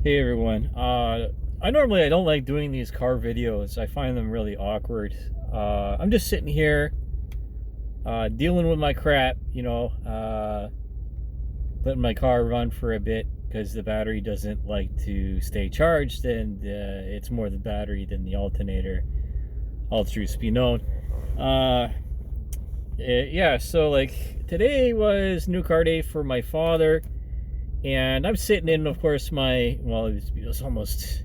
Hey everyone. I don't like doing these car videos. I find them really awkward. I'm just sitting here dealing with my crap, letting my car run for a bit because the battery doesn't like to stay charged, and it's more the battery than the alternator. All truths be known. Uh, yeah, so like today was new car day for my father, and I'm sitting in, of course, it was almost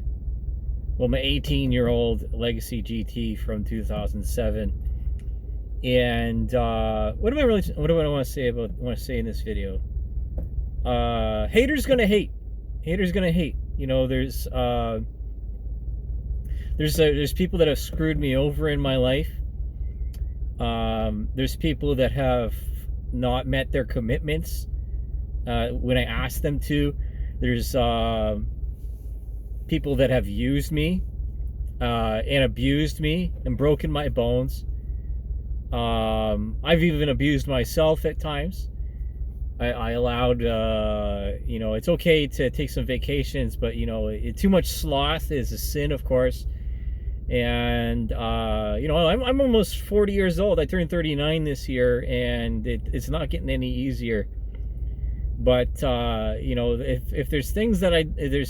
my 18-year-old Legacy GT from 2007. And what do I want to say in this video? Haters gonna hate. Haters gonna hate. There's people that have screwed me over in my life. There's people that have not met their commitments when I asked them to. There's people that have used me and abused me and broken my bones. I've even abused myself at times. I allowed, it's okay to take some vacations, but too much sloth is a sin, of course. And I'm almost 40 years old. I turned 39 this year, and it's not getting any easier. But if there's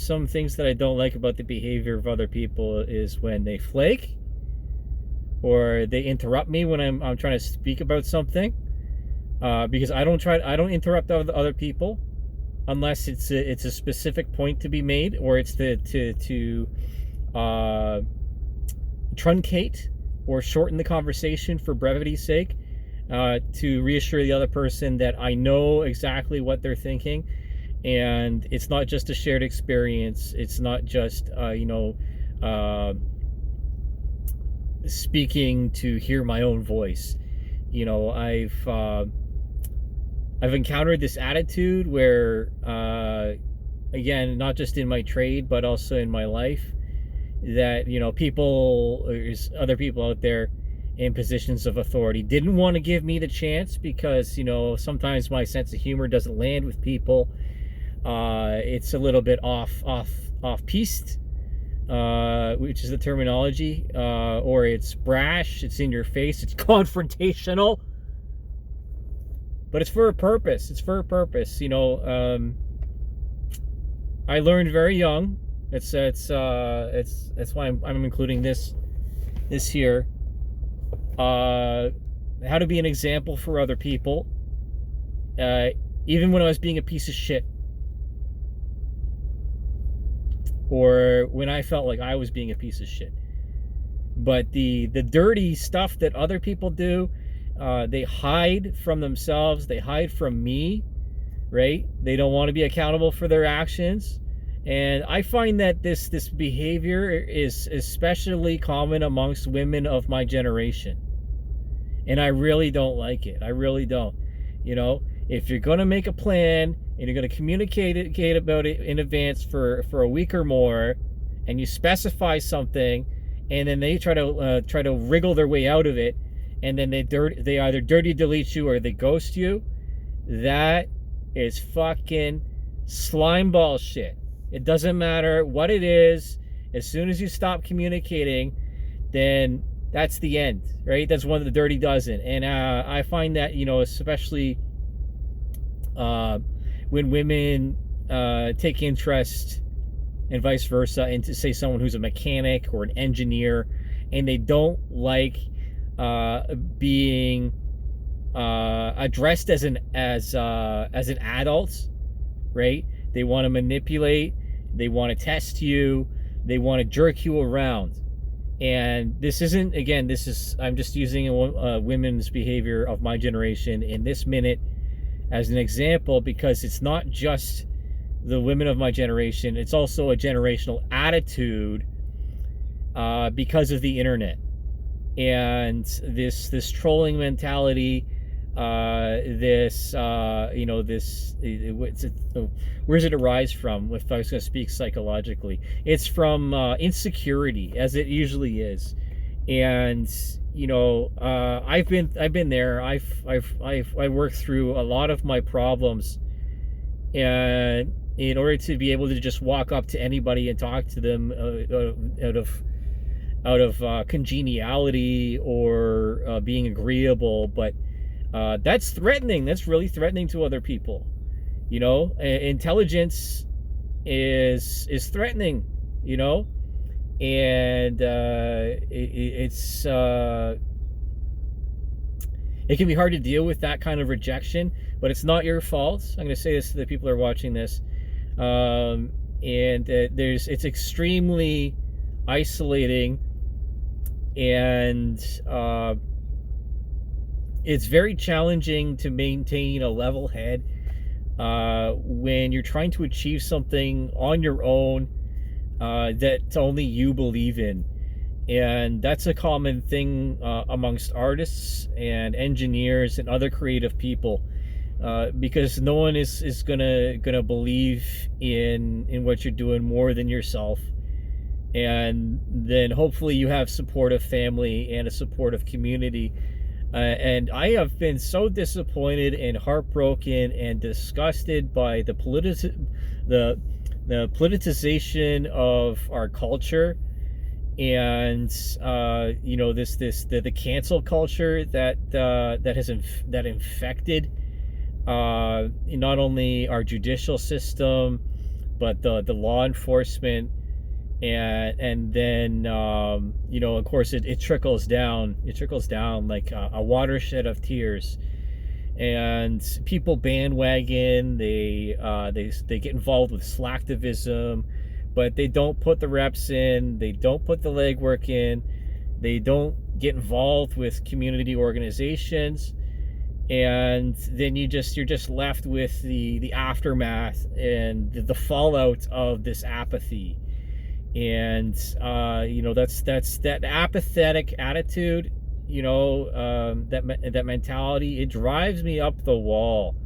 some things that I don't like about the behavior of other people is when they flake or they interrupt me when I'm trying to speak about something. Because I don't interrupt other people unless it's a specific point to be made, or it's to truncate or shorten the conversation for brevity's sake, to reassure the other person that I know exactly what they're thinking, and it's not just a shared experience. It's not just speaking to hear my own voice. I've encountered this attitude where, again, not just in my trade, but also in my life, that, there's other people out there in positions of authority didn't want to give me the chance because, sometimes my sense of humor doesn't land with people. It's a little bit off-piste, which is the terminology, or it's brash, it's in your face, it's confrontational. But it's for a purpose. It's for a purpose. I learned very young. That's why I'm including this here. How to be an example for other people, even when I was being a piece of shit, or when I felt like I was being a piece of shit. But the dirty stuff that other people do, they hide from themselves. They hide from me, right? They don't want to be accountable for their actions. And I find that this behavior is especially common amongst women of my generation. And I really don't like it. I really don't. If you're going to make a plan and you're going to communicate about it in advance for a week or more, and you specify something, and then they try to wriggle their way out of it, and then they either dirty delete you or they ghost you, that is fucking slimeball shit. It doesn't matter what it is. As soon as you stop communicating, then that's the end, right? That's one of the dirty dozen. And I find that, especially when women take interest and vice versa into, say, someone who's a mechanic or an engineer, and they don't like being addressed as an adult, right? They want to manipulate, they want to test you, they want to jerk you around. And I'm just using women's behavior of my generation in this minute as an example, because it's not just the women of my generation, it's also a generational attitude because of the internet. And this trolling mentality, where's it arise from? If I was going to speak psychologically, it's from insecurity, as it usually is. And I've been there. I worked through a lot of my problems, and in order to be able to just walk up to anybody and talk to them out of congeniality or being agreeable. But that's threatening. That's really threatening to other people. You know, intelligence is threatening. You know, and it's it can be hard to deal with that kind of rejection, but it's not your fault. I'm going to say this to the people who are watching this. It's extremely isolating, and it's very challenging to maintain a level head when you're trying to achieve something on your own that only you believe in. And that's a common thing amongst artists and engineers and other creative people, because no one is gonna believe in what you're doing more than yourself. And then hopefully you have supportive family and a supportive community. And I have been so disappointed and heartbroken and disgusted by the politicization of our culture, and you know, the cancel culture that infected not only our judicial system, but the law enforcement, and then you know, of course it trickles down like a watershed of tears, and people bandwagon, they get involved with slacktivism, but they don't put the reps in, they don't put the legwork in, they don't get involved with community organizations, and then you're just left with the aftermath and the fallout of this apathy. And you know, that's that apathetic attitude, you know, that mentality, it drives me up the wall.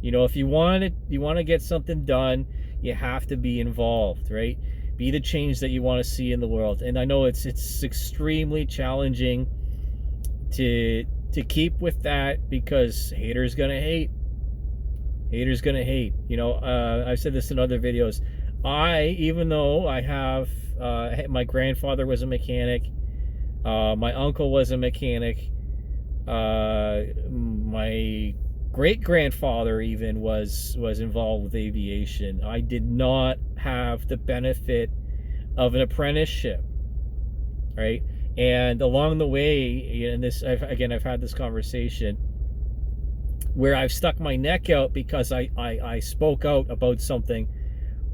You know, if you want to get something done, you have to be involved, right? Be the change that you want to see in the world. And I know it's extremely challenging to keep with that, because haters gonna hate. You know, I've said this in other videos. Even though I have my grandfather was a mechanic, my uncle was a mechanic, my great-grandfather even was involved with aviation, I did not have the benefit of an apprenticeship, right? And along the way, and I've had this conversation where I've stuck my neck out because I spoke out about something,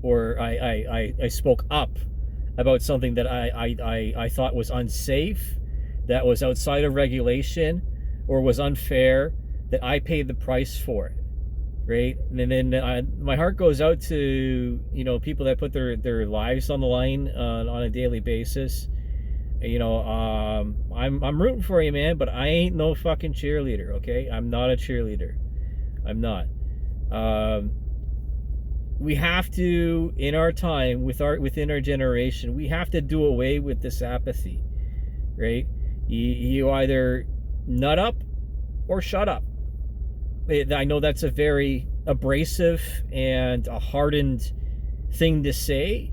or I spoke up about something that I thought was unsafe, that was outside of regulation, or was unfair, that I paid the price for it, right? And then my heart goes out to, you know, people that put their lives on the line on a daily basis. You know, I'm rooting for you, man, but I ain't no fucking cheerleader, okay? I'm not a cheerleader. I'm not. We have to, in our time, within our generation, we have to do away with this apathy, right? You either nut up or shut up. I know that's a very abrasive and a hardened thing to say,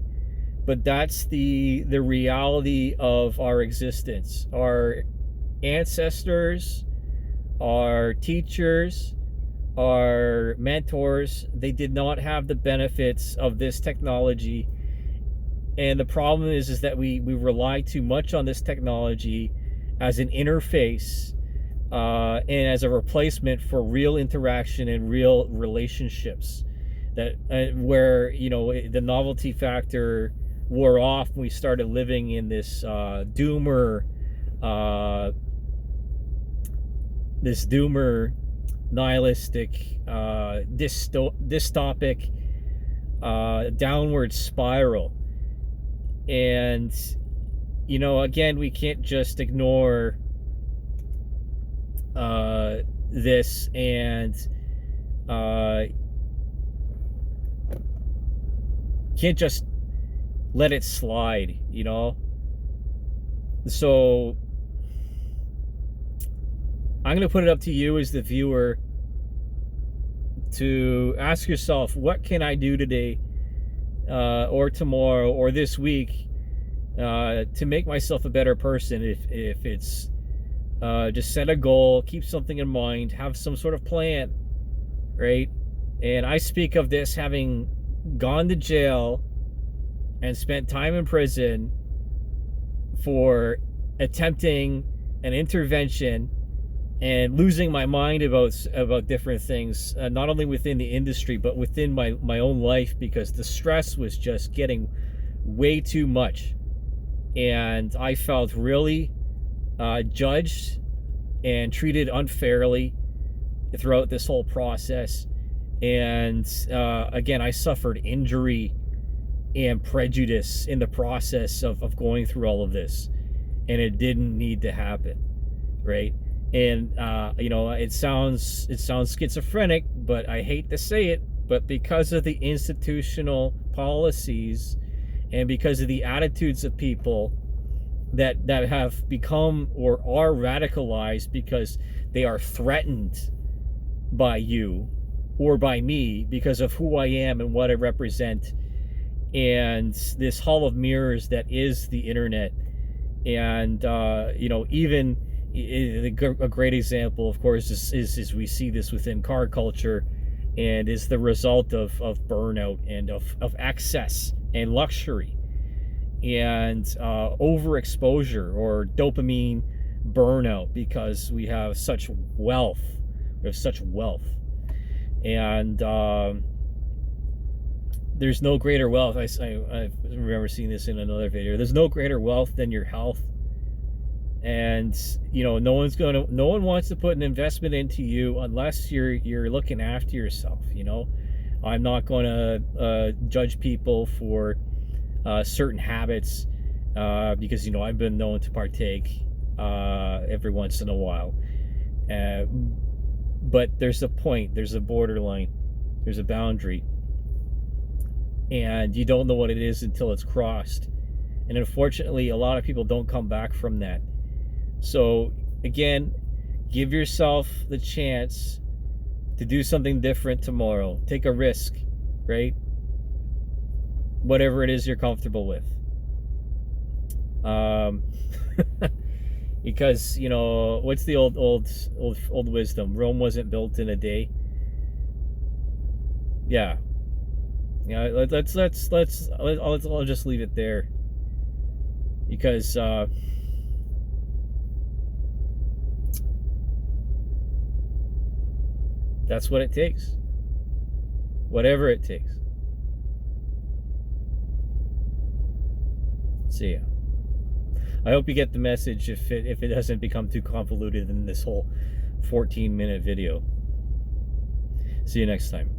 but that's the reality of our existence. Our ancestors, our teachers, our mentors, they did not have the benefits of this technology. And the problem is that we rely too much on this technology as an interface, and as a replacement for real interaction and real relationships, that where, you know, the novelty factor wore off when we started living in this doomer nihilistic, dystopic, downward spiral. And, you know, again, we can't just ignore this and can't just let it slide, you know? So I'm going to put it up to you as the viewer to ask yourself, what can I do today or tomorrow or this week to make myself a better person. If it's just set a goal, keep something in mind, have some sort of plan, right? And I speak of this having gone to jail and spent time in prison for attempting an intervention and losing my mind about different things, not only within the industry but within my own life, because the stress was just getting way too much, and I felt really judged and treated unfairly throughout this whole process. And again, I suffered injury and prejudice in the process of going through all of this, and it didn't need to happen, right? And it sounds schizophrenic, but I hate to say it, but because of the institutional policies and because of the attitudes of people that have become or are radicalized because they are threatened by you or by me because of who I am and what I represent, and this hall of mirrors that is the internet. And even a great example, of course, is we see this within car culture, and is the result of burnout and of excess and luxury and overexposure or dopamine burnout, because we have such wealth. And there's no greater wealth. I remember seeing this in another video. There's no greater wealth than your health. And no one wants to put an investment into you unless you're looking after yourself. I'm not going to judge people for certain habits because I've been known to partake every once in a while, but there's a point, there's a borderline, there's a boundary, and you don't know what it is until it's crossed. And unfortunately, a lot of people don't come back from that. So again, give yourself the chance to do something different tomorrow. Take a risk, right? Whatever it is you're comfortable with. Because what's the old wisdom? Rome wasn't built in a day. Yeah. Let's I'll just leave it there, because that's what it takes. Whatever it takes. See ya. I hope you get the message if it doesn't become too convoluted in this whole 14-minute video. See you next time.